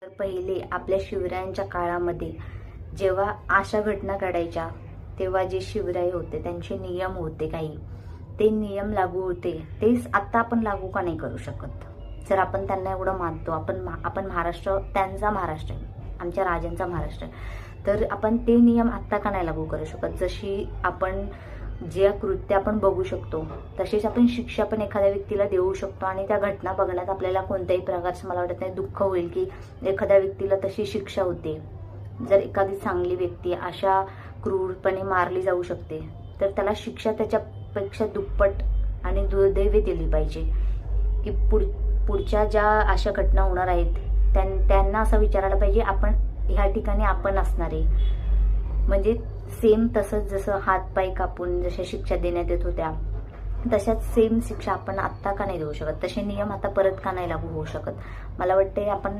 पहिले आपल्या शिवरायांच्या काळामध्ये जेव्हा अशा घटना घडायच्या तेव्हा जे शिवराय होते त्यांचे नियम होते काही, ते नियम लागू होते, तेच आता आपण लागू का नाही करू शकत? जर आपण त्यांना एवढं मानतो, आपण महाराष्ट्र त्यांचा महाराष्ट्र आहे, आमच्या राजांचा महाराष्ट्र आहे, तर आपण ते नियम आत्ता का नाही लागू करू शकत? जशी आपण जे कृत्य आपण बघू शकतो तसेच आपण शिक्षा पण एखाद्या व्यक्तीला देऊ शकतो आणि त्या घटना बघण्यात आपल्याला कोणत्याही प्रकारचं मला वाटत नाही दुःख होईल की एखाद्या व्यक्तीला तशी शिक्षा होते. जर एखादी चांगली व्यक्ती अशा क्रूरपणे मारली जाऊ शकते तर त्याला शिक्षा त्याच्यापेक्षा दुप्पट आणि दुर्दैवी दिली पाहिजे की पुढच्या ज्या अशा घटना होणार आहेत त्यांना असं विचारायला पाहिजे आपण ह्या ठिकाणी आपण असणार आहे. म्हणजे सेम तसंच जसं हात पाय कापून जशा शिक्षा देण्यात येत होत्या तशाच सेम शिक्षा आपण आत्ता का नाही देऊ शकत? तसे नियम आता परत का नाही लागू होऊ शकत? मला वाटते आपण